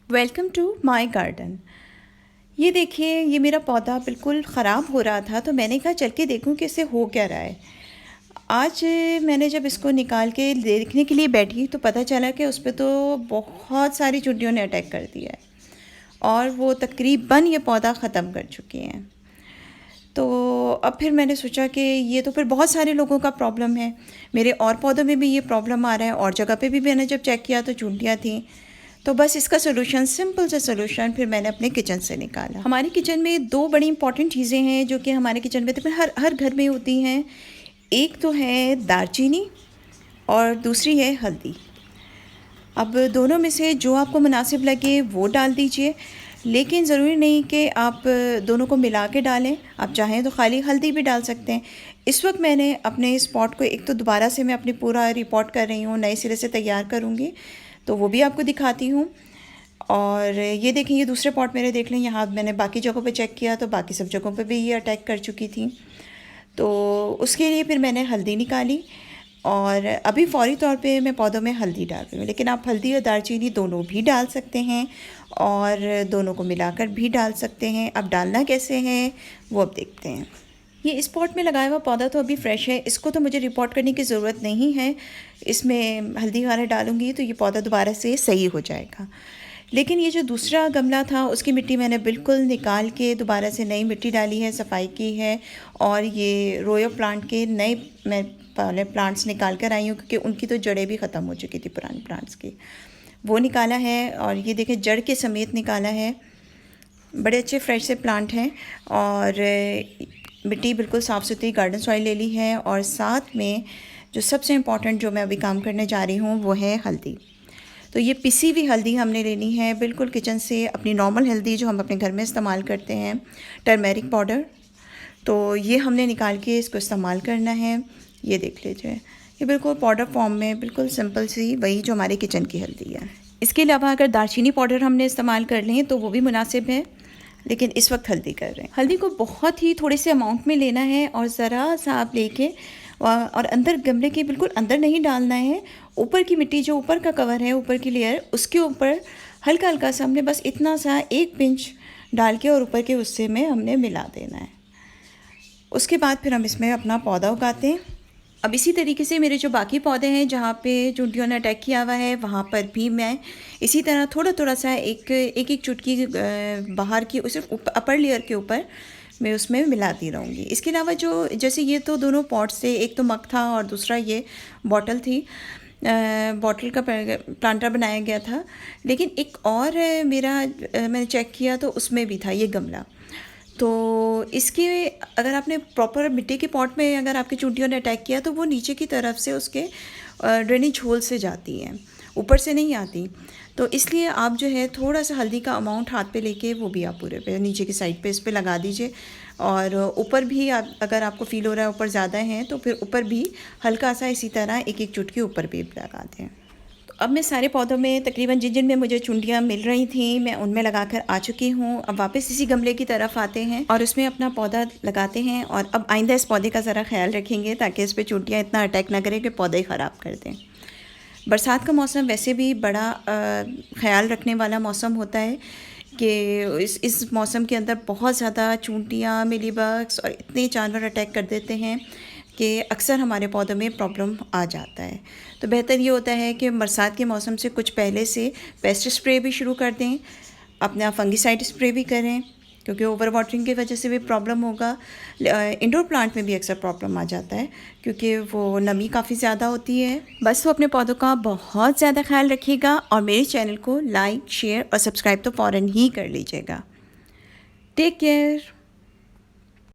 Welcome to my garden. ये देखिए, ये मेरा पौधा बिल्कुल ख़राब हो रहा था, तो मैंने कहा चल के देखूं कि इससे हो क्या रहा है। आज मैंने जब इसको निकाल के देखने के लिए बैठी तो पता चला कि उस पे तो बहुत सारी चुंडियों ने अटैक कर दिया है और वो तकरीबन ये पौधा ख़त्म कर चुकी हैं। तो अब फिर मैंने सोचा कि ये तो फिर बहुत सारे लोगों का प्रॉब्लम है, मेरे और पौधों में भी ये प्रॉब्लम आ रहा है और जगह पे भी मैंने जब चेक किया तो चूंटियाँ थी। तो बस इसका सोल्यूशन, सिंपल सा सोल्यूशन फिर मैंने अपने किचन से निकाला। हमारे किचन में दो बड़ी इंपॉर्टेंट चीज़ें हैं जो कि हमारे किचन में तो हर हर घर में होती हैं। एक तो है दालचीनी और दूसरी है हल्दी। अब दोनों में से जो आपको मुनासिब लगे वो डाल दीजिए, लेकिन ज़रूरी नहीं कि आप दोनों को मिला के डालें। आप चाहें तो खाली हल्दी भी डाल सकते हैं। इस वक्त मैंने अपने इस पॉट को एक तो दोबारा से मैं अपनी पूरा रिपोर्ट कर रही हूँ, नए सिरे से तैयार करूँगी, तो वो भी आपको दिखाती हूँ। और ये देखें, ये दूसरे पॉट मेरे देख लें, यहाँ मैंने बाकी जगहों पे चेक किया तो बाकी सब जगहों पे भी ये अटैक कर चुकी थी। तो उसके लिए फिर मैंने हल्दी निकाली और अभी फ़ौरी तौर पे मैं पौधों में हल्दी डाल रही हूँ, लेकिन आप हल्दी और दालचीनी दोनों भी डाल सकते हैं और दोनों को मिलाकर भी डाल सकते हैं। अब डालना कैसे है वो अब देखते हैं। ये इस पॉट में लगाया हुआ पौधा तो अभी फ्रेश है, इसको तो मुझे रिपोर्ट करने की ज़रूरत नहीं है। इसमें हल्दी वगैरह डालूँगी तो ये पौधा दोबारा से सही हो जाएगा। लेकिन ये जो दूसरा गमला था उसकी मिट्टी मैंने बिल्कुल निकाल के दोबारा से नई मिट्टी डाली है, सफाई की है। और ये रोयो प्लांट के नए मैं पहले प्लांट्स निकाल कर आई हूँ क्योंकि उनकी तो जड़ें भी ख़त्म हो चुकी थी पुराने प्लांट्स की, वो निकाला है। और ये देखें, जड़ के समेत निकाला है। बड़े अच्छे फ्रेश से प्लांट हैं और मिट्टी बिल्कुल साफ़ सुथरी गार्डन सॉइल ले ली है। और साथ में जो सबसे इम्पॉर्टेंट जो मैं अभी काम करने जा रही हूँ वो है हल्दी। तो ये पिसी हुई हल्दी हमने लेनी है बिल्कुल किचन से, अपनी नॉर्मल हल्दी जो हम अपने घर में इस्तेमाल करते हैं, टर्मेरिक पाउडर। तो ये हमने निकाल के इसको इस्तेमाल करना है। ये देख लीजिए, ये बिल्कुल पाउडर फॉर्म में, बिल्कुल सिंपल सी वही जो हमारे किचन की हल्दी है। इसके अलावा अगर दालचीनी पाउडर हमने इस्तेमाल कर लें तो वो भी मुनासिब है, लेकिन इस वक्त हल्दी कर रहे हैं। हल्दी को बहुत ही थोड़े से अमाउंट में लेना है और ज़रा सा आप लेके और अंदर गमले के बिल्कुल अंदर नहीं डालना है। ऊपर की मिट्टी, जो ऊपर का कवर है, ऊपर की लेयर, उसके ऊपर हल्का हल्का सा हमने बस इतना सा एक पिंच डाल के और ऊपर के हिस्से में हमने मिला देना है। उसके बाद फिर हम इसमें अपना पौधा उगाते हैं। अब इसी तरीके से मेरे जो बाकी पौधे हैं जहाँ पे चूंटियों ने अटैक किया हुआ है वहाँ पर भी मैं इसी तरह थोड़ा थोड़ा सा एक चुटकी बाहर की उस अपर लेयर के ऊपर मैं उसमें मिलाती रहूँगी। इसके अलावा जो, जैसे ये तो दोनों पॉट से, एक तो मग था और दूसरा ये बॉटल थी, बॉटल का प्लांटर बनाया गया था। लेकिन एक और मेरा मैंने चेक किया तो उसमें भी था ये गमला। तो इसके अगर आपने प्रॉपर मिट्टी के पॉट में अगर आपकी चूंटियों ने अटैक किया तो वो नीचे की तरफ से उसके ड्रेनेज होल से जाती हैं, ऊपर से नहीं आती। तो इसलिए आप जो है थोड़ा सा हल्दी का अमाउंट हाथ पे लेके वो भी आप पूरे पे नीचे की साइड पे इस पे लगा दीजिए। और ऊपर भी आप, अगर आपको फील हो रहा है ऊपर ज़्यादा है तो फिर ऊपर भी हल्का सा इसी तरह एक एक चुटकी ऊपर भी लगा दें। अब मैं सारे पौधों में तकरीबन जिन जिन में मुझे चुंडियाँ मिल रही थी मैं उनमें लगाकर आ चुकी हूँ। अब वापस इसी गमले की तरफ आते हैं और उसमें अपना पौधा लगाते हैं। और अब आइंदा इस पौधे का ज़रा ख्याल रखेंगे ताकि इस पर चुंटियाँ इतना अटैक ना करें कि पौधे ख़राब कर दें। बरसात का मौसम वैसे भी बड़ा ख्याल रखने वाला मौसम होता है कि इस मौसम के अंदर बहुत ज़्यादा चूंटियाँ, मिलीबग्स और इतने जानवर अटैक कर देते हैं कि अक्सर हमारे पौधों में प्रॉब्लम आ जाता है। तो बेहतर ये होता है कि बरसात के मौसम से कुछ पहले से पेस्ट स्प्रे भी शुरू कर दें, अपना फंगिसाइड स्प्रे भी करें, क्योंकि ओवर वाटरिंग की वजह से भी प्रॉब्लम होगा। इंडोर प्लांट में भी अक्सर प्रॉब्लम आ जाता है क्योंकि वो नमी काफ़ी ज़्यादा होती है। बस तो अपने पौधों का बहुत ज़्यादा ख्याल रखिएगा और मेरे चैनल को लाइक, शेयर और सब्सक्राइब तो फ़ौरन ही कर लीजिएगा। Take care.